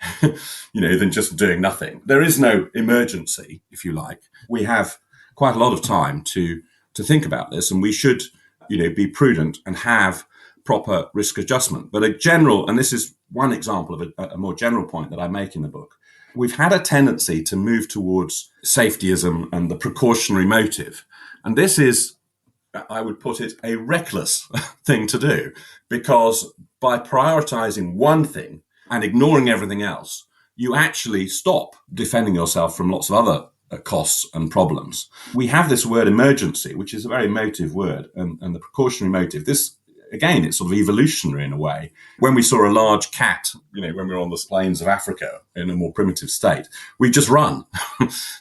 than just doing nothing. There is no emergency, if you like. We have quite a lot of time to think about this, and we should, be prudent and have proper risk adjustment. But and this is one example of a more general point that I make in the book. We've had a tendency to move towards safetyism and the precautionary motive. And this is I would put it, a reckless thing to do, because by prioritizing one thing and ignoring everything else, you actually stop defending yourself from lots of other costs and problems. We have this word emergency, which is a very emotive word, and the precautionary motive. This, again, it's sort of evolutionary in a way. When we saw a large cat, when we were on the plains of Africa in a more primitive state, we just run.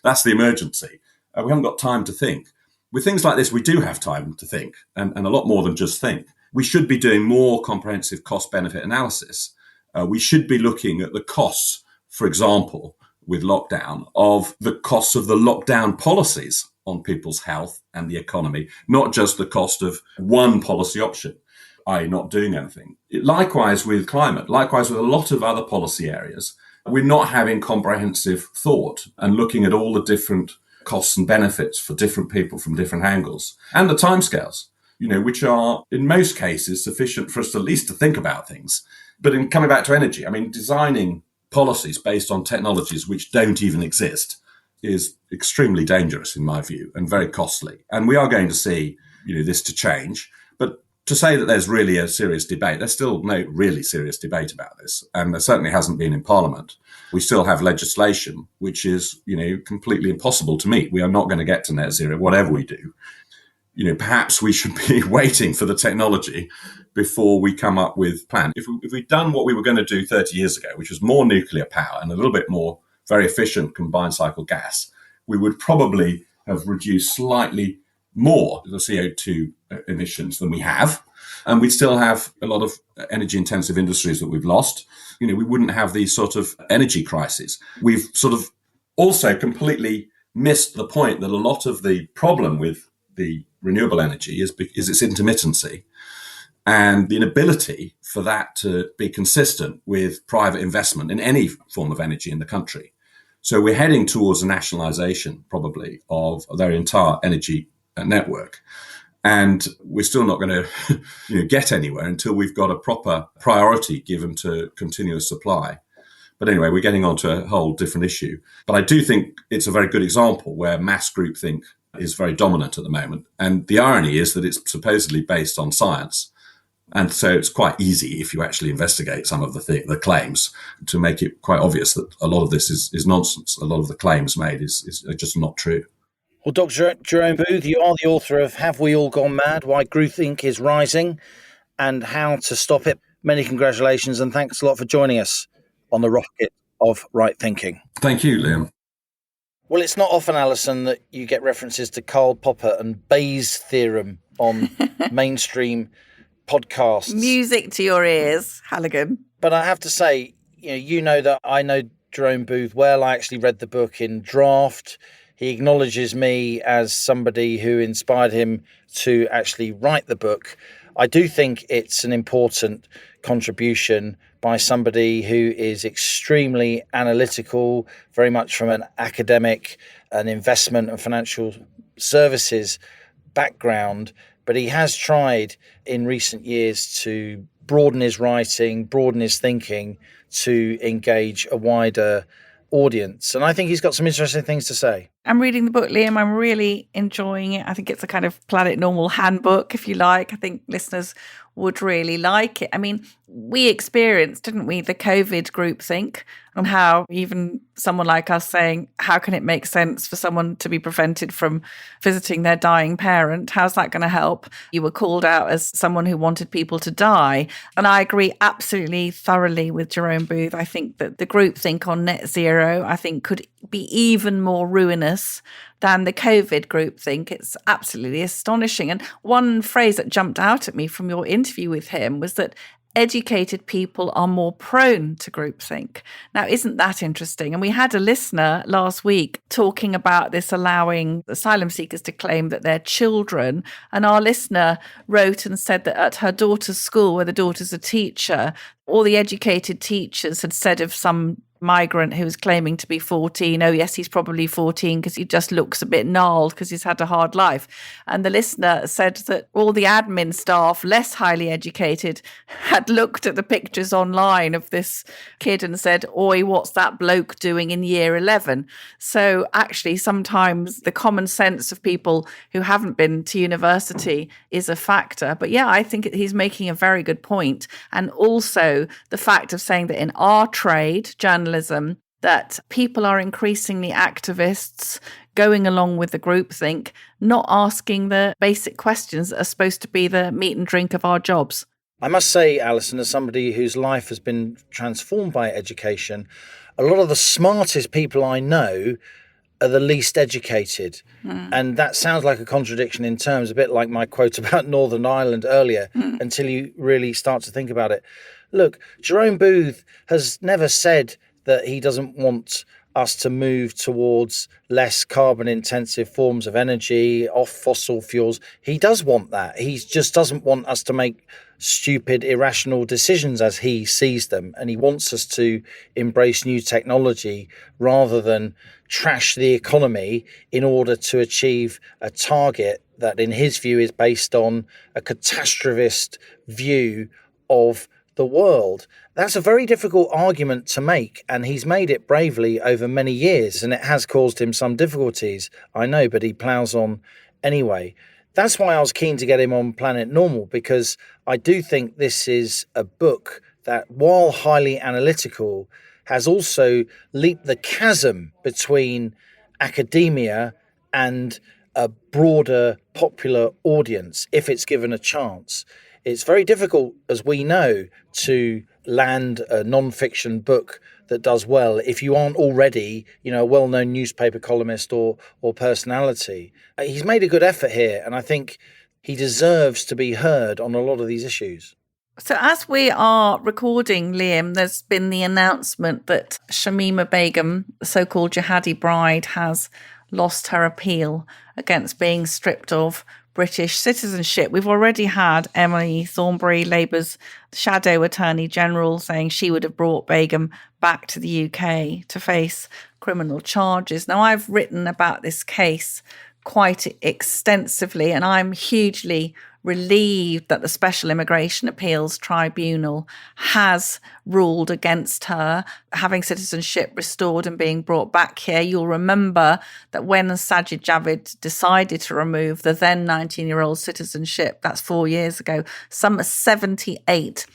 That's the emergency. We haven't got time to think. With things like this, we do have time to think, and a lot more than just think. We should be doing more comprehensive cost-benefit analysis. We should be looking at the costs, for example, with lockdown, of the costs of the lockdown policies on people's health and the economy, not just the cost of one policy option, i.e. not doing anything. Likewise with climate, likewise with a lot of other policy areas, we're not having comprehensive thought and looking at all the different costs and benefits for different people from different angles, and the timescales, which are in most cases sufficient for us at least to think about things. But in coming back to energy, designing policies based on technologies which don't even exist is extremely dangerous in my view, and very costly. And we are going to see, this to change. But to say that there's really a serious debate, there's still no really serious debate about this. And there certainly hasn't been in Parliament. We still have legislation which is, completely impossible to meet. We are not going to get to net zero, whatever we do. Perhaps we should be waiting for the technology before we come up with plans. If we'd done what we were going to do 30 years ago, which was more nuclear power and a little bit more very efficient combined cycle gas, we would probably have reduced slightly more the CO2 emissions than we have. And we'd still have a lot of energy intensive industries that we've lost. We wouldn't have these sort of energy crises. We've sort of also completely missed the point that a lot of the problem with the renewable energy is its intermittency and the inability for that to be consistent with private investment in any form of energy in the country. So we're heading towards a nationalisation, probably, of their entire energy network. And we're still not going to get anywhere until we've got a proper priority given to continuous supply. But anyway, we're getting on to a whole different issue. But I do think it's a very good example where mass groupthink is very dominant at the moment. And the irony is that it's supposedly based on science. And so it's quite easy, if you actually investigate some of the claims, to make it quite obvious that a lot of this is nonsense. A lot of the claims made are just not true. Well, Dr. Jerome Booth, you are the author of Have We All Gone Mad? Why Groupthink is Rising and How to Stop It. Many congratulations and thanks a lot for joining us on the rocket of right thinking. Thank you, Liam. Well, it's not often, Allison, that you get references to Karl Popper and Bayes' theorem on mainstream podcasts. Music to your ears, Halligan. But I have to say, you know that I know Jerome Booth well. I actually read the book in draft. He acknowledges me as somebody who inspired him to actually write the book. I do think it's an important contribution by somebody who is extremely analytical, very much from an academic and investment and financial services background. But he has tried in recent years to broaden his writing, broaden his thinking to engage a wider audience. And I think he's got some interesting things to say. I'm reading the book, Liam. I'm really enjoying it. I think it's a kind of Planet Normal handbook, if you like. I think listeners would really like it. We experienced, didn't we, the COVID groupthink, and how even someone like us saying, how can it make sense for someone to be prevented from visiting their dying parent? How's that going to help? You were called out as someone who wanted people to die. And I agree absolutely thoroughly with Jerome Booth. I think that the groupthink on net zero, I think, could be even more ruinous than the COVID groupthink. It's absolutely astonishing. And one phrase that jumped out at me from your interview with him was that educated people are more prone to groupthink. Now, isn't that interesting? And we had a listener last week talking about this allowing asylum seekers to claim that they're children. And our listener wrote and said that at her daughter's school, where the daughter's a teacher, all the educated teachers had said of some migrant who was claiming to be 14. Oh, yes, he's probably 14 because he just looks a bit gnarled because he's had a hard life. And the listener said that all the admin staff, less highly educated, had looked at the pictures online of this kid and said, oi, what's that bloke doing in year 11? So actually, sometimes the common sense of people who haven't been to university is a factor. But yeah, I think he's making a very good point. And also the fact of saying that in our trade, journalism, that people are increasingly activists going along with the groupthink, not asking the basic questions that are supposed to be the meat and drink of our jobs. I must say, Allison, as somebody whose life has been transformed by education, a lot of the smartest people I know are the least educated. And that sounds like a contradiction in terms, a bit like my quote about Northern Ireland earlier, until you really start to think about it. Look, Jerome Booth has never said that he doesn't want us to move towards less carbon intensive forms of energy, off fossil fuels. He does want that. He just doesn't want us to make stupid, irrational decisions as he sees them. And he wants us to embrace new technology rather than trash the economy in order to achieve a target that, in his view, is based on a catastrophist view of the world. That's a very difficult argument to make, and he's made it bravely over many years, and it has caused him some difficulties, I know, but he ploughs on anyway. That's why I was keen to get him on Planet Normal, because I do think this is a book that, while highly analytical, has also leaped the chasm between academia and a broader popular audience if it's given a chance. It's very difficult, as we know, to land a non-fiction book that does well if you aren't already, a well-known newspaper columnist or personality. He's made a good effort here, and I think he deserves to be heard on a lot of these issues. So as we are recording, Liam, there's been the announcement that Shamima Begum, the so-called jihadi bride, has lost her appeal against being stripped of British citizenship. We've already had Emily Thornberry, Labour's shadow Attorney General, saying she would have brought Begum back to the UK to face criminal charges. Now, I've written about this case quite extensively, and I'm hugely relieved that the Special Immigration Appeals Tribunal has ruled against her having citizenship restored and being brought back here. You'll remember that when Sajid Javid decided to remove the then 19-year-old citizenship, that's 4 years ago, some 78%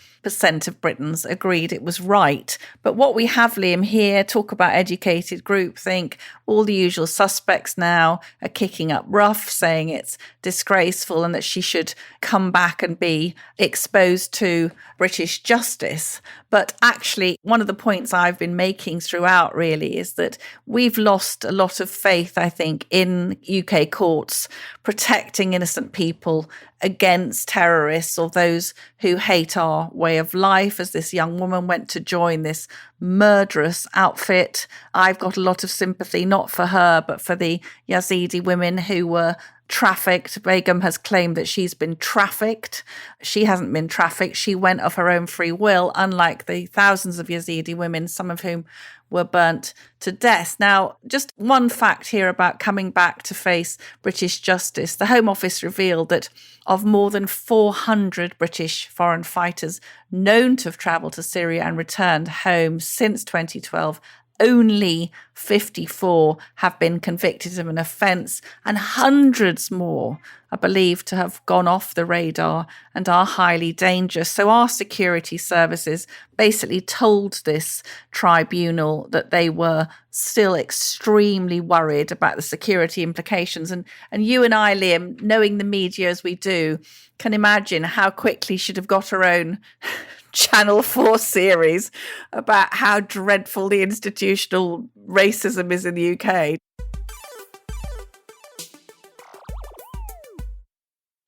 of Britons agreed it was right. But what we have, Liam, here, talk about educated groupthink, all the usual suspects now are kicking up rough, saying it's disgraceful and that she should come back and be exposed to British justice. But actually, one of the points I've been making throughout really is that we've lost a lot of faith, I think, in UK courts protecting innocent people against terrorists or those who hate our way of life, as this young woman went to join this murderous outfit. I've got a lot of sympathy, not for her, but for the Yazidi women who were trafficked. Begum has claimed that she's been trafficked. She hasn't been trafficked. She went of her own free will, unlike the thousands of Yazidi women, some of whom were burnt to death. Now, just one fact here about coming back to face British justice. The Home Office revealed that of more than 400 British foreign fighters known to have travelled to Syria and returned home since 2012, only 54 have been convicted of an offence, and hundreds more are believed to have gone off the radar and are highly dangerous. So our security services basically told this tribunal that they were still extremely worried about the security implications. And you and I, Liam, knowing the media as we do, can imagine how quickly she'd have got her own Channel 4 series about how dreadful the institutional racism is in the UK.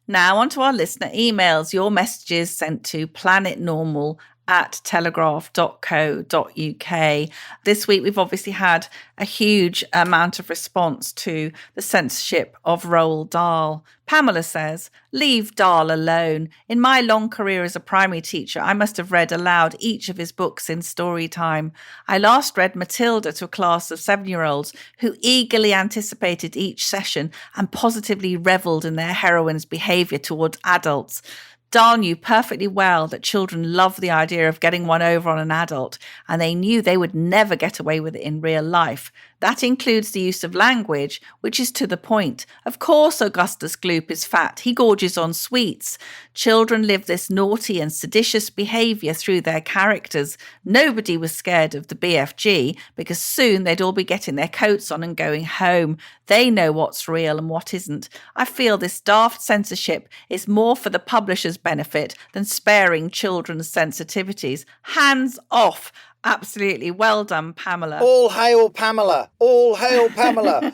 Now on to our listener emails. Your messages sent to planetnormal at telegraph.co.uk. This week, we've obviously had a huge amount of response to the censorship of Roald Dahl. Pamela says, leave Dahl alone. In my long career as a primary teacher, I must have read aloud each of his books in story time. I last read Matilda to a class of 7-year-olds who eagerly anticipated each session and positively revelled in their heroine's behaviour towards adults. Dahl knew perfectly well that children love the idea of getting one over on an adult, and they knew they would never get away with it in real life. That includes the use of language, which is to the point. Of course, Augustus Gloop is fat. He gorges on sweets. Children live this naughty and seditious behaviour through their characters. Nobody was scared of the BFG because soon they'd all be getting their coats on and going home. They know what's real and what isn't. I feel this daft censorship is more for the publisher's benefit than sparing children's sensitivities. Hands off. Absolutely. Well done, Pamela. All hail Pamela. All hail Pamela.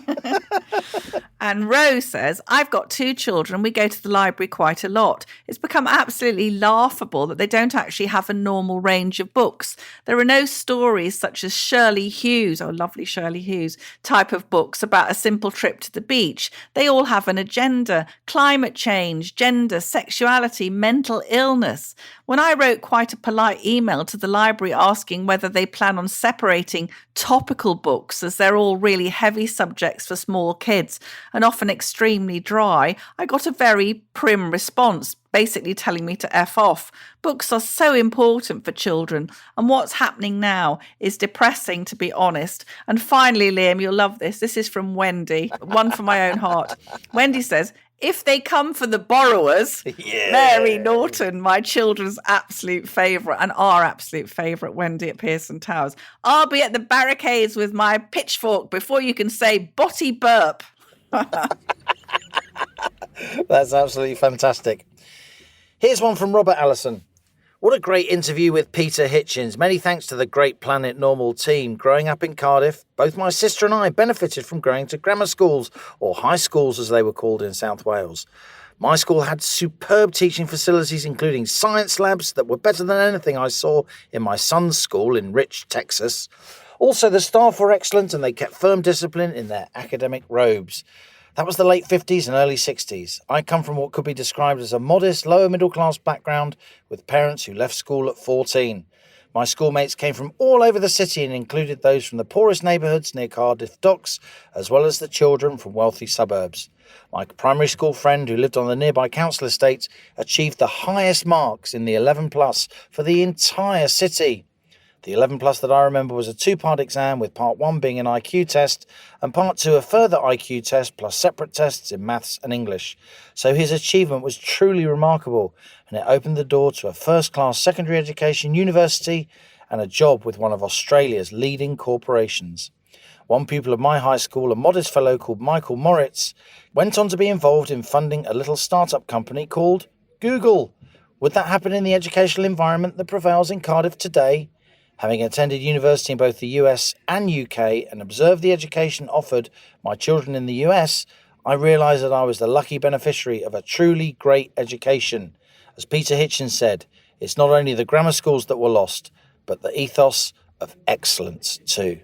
And Rose says, I've got 2 children. We go to the library quite a lot. It's become absolutely laughable that they don't actually have a normal range of books. There are no stories such as Shirley Hughes, oh, lovely Shirley Hughes, type of books about a simple trip to the beach. They all have an agenda, climate change, gender, sexuality, mental illness. When I wrote quite a polite email to the library asking whether they plan on separating topical books as they're all really heavy subjects for small kids and often extremely dry, I got a very prim response, basically telling me to F off. Books are so important for children, and what's happening now is depressing, to be honest. And finally, Liam, you'll love this. This is from Wendy, one from my own heart. Wendy says, if they come for the borrowers, Mary Norton, my children's absolute favourite and our absolute favourite, Wendy at Pearson Towers, I'll be at the barricades with my pitchfork before you can say botty burp. That's absolutely fantastic. Here's one from Robert Allison. What a great interview with Peter Hitchens. Many thanks to the Great Planet Normal team. Growing up in Cardiff, both my sister and I benefited from going to grammar schools, or high schools as they were called in South Wales. My school had superb teaching facilities, including science labs that were better than anything I saw in my son's school in Rich, Texas. Also, the staff were excellent and they kept firm discipline in their academic robes. That was the late 50s and early 60s. I come from what could be described as a modest, lower middle class background with parents who left school at 14. My schoolmates came from all over the city and included those from the poorest neighbourhoods near Cardiff Docks, as well as the children from wealthy suburbs. My primary school friend who lived on the nearby council estate achieved the highest marks in the 11 plus for the entire city. The 11 plus that I remember was a 2-part exam, with part 1 being an IQ test and part 2 a further IQ test plus separate tests in maths and English. So his achievement was truly remarkable, and it opened the door to a first-class secondary education, university and a job with one of Australia's leading corporations. One pupil of my high school, a modest fellow called Michael Moritz, went on to be involved in funding a little startup company called Google. Would that happen in the educational environment that prevails in Cardiff today? Having attended university in both the US and UK and observed the education offered my children in the US, I realised that I was the lucky beneficiary of a truly great education. As Peter Hitchens said, it's not only the grammar schools that were lost, but the ethos of excellence too.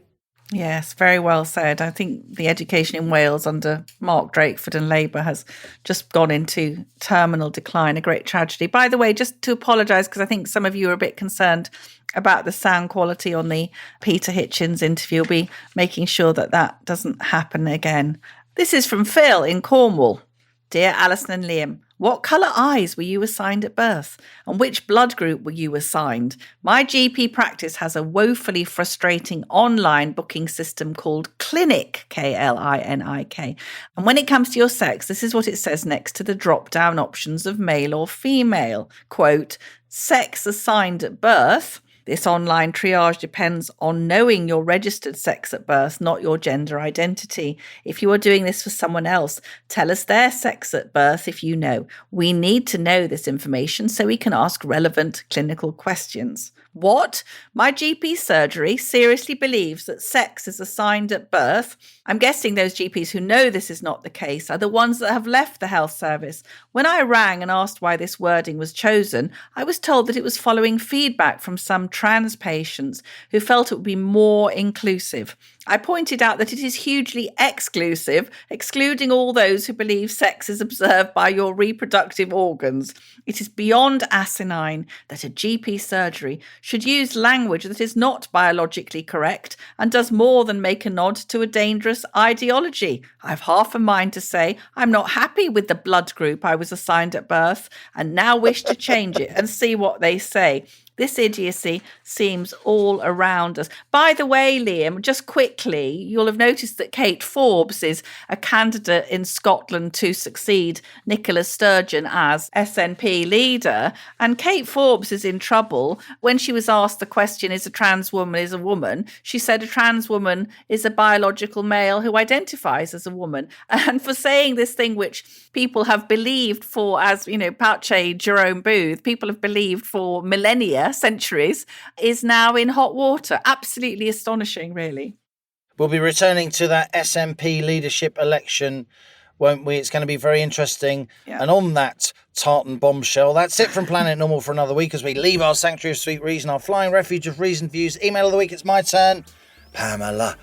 Yes, very well said. I think the education in Wales under Mark Drakeford and Labour has just gone into terminal decline, a great tragedy. By the way, just to apologise, because I think some of you are a bit concerned about the sound quality on the Peter Hitchens interview. We'll be making sure that that doesn't happen again. This is from Phil in Cornwall. Dear Allison and Liam, what colour eyes were you assigned at birth? And which blood group were you assigned? My GP practice has a woefully frustrating online booking system called Clinic, Klinik. And when it comes to your sex, this is what it says next to the drop-down options of male or female. Quote, sex assigned at birth. This online triage depends on knowing your registered sex at birth, not your gender identity. If you are doing this for someone else, tell us their sex at birth if you know. We need to know this information so we can ask relevant clinical questions. What? My GP surgery seriously believes that sex is assigned at birth? I'm guessing those GPs who know this is not the case are the ones that have left the health service. When I rang and asked why this wording was chosen, I was told that it was following feedback from some trans patients who felt it would be more inclusive. I pointed out that it is hugely exclusive, excluding all those who believe sex is observed by your reproductive organs. It is beyond asinine that a GP surgery should use language that is not biologically correct and does more than make a nod to a dangerous ideology. I have half a mind to say I'm not happy with the blood group I was assigned at birth and now wish to change it and see what they say. This idiocy seems all around us. By the way, Liam, just quickly, you'll have noticed that Kate Forbes is a candidate in Scotland to succeed Nicola Sturgeon as SNP leader. And Kate Forbes is in trouble. When she was asked the question, is a trans woman is a woman, she said a trans woman is a biological male who identifies as a woman. And for saying this thing which people have believed for, as, Pache Jerome Booth, people have believed for millennia, centuries, is now in hot water. Absolutely astonishing, really. We'll be returning to that SNP leadership election, won't we? It's going to be very interesting. Yeah. And on that tartan bombshell, that's it from Planet Normal for another week as we leave our sanctuary of sweet reason, our flying refuge of reasoned views. Email of the week, it's my turn. Pamela.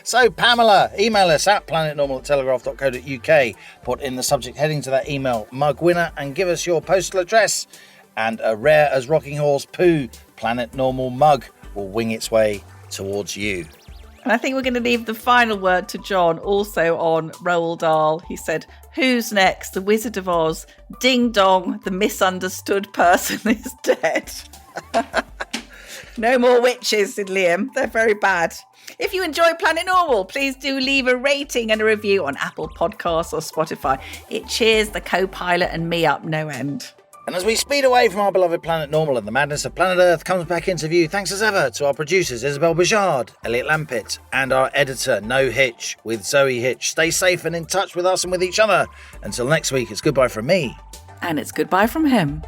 So, Pamela, email us at planetnormal@telegraph.co.uk. Put in the subject heading to that email, mug winner, and give us your postal address. And a rare as rocking horse poo Planet Normal mug will wing its way towards you. And I think we're going to leave the final word to John, also on Roald Dahl. He said, "Who's next? The Wizard of Oz. Ding dong, the misunderstood person is dead." No more witches, said Liam. They're very bad. If you enjoy Planet Normal, please do leave a rating and a review on Apple Podcasts or Spotify. It cheers the co-pilot and me up no end. And as we speed away from our beloved Planet Normal and the madness of planet Earth comes back into view, thanks as ever to our producers Isabel Bajard, Elliot Lampitt, and our editor No Hitch with Zoe Hitch. Stay safe and in touch with us and with each other. Until next week, it's goodbye from me. And it's goodbye from him.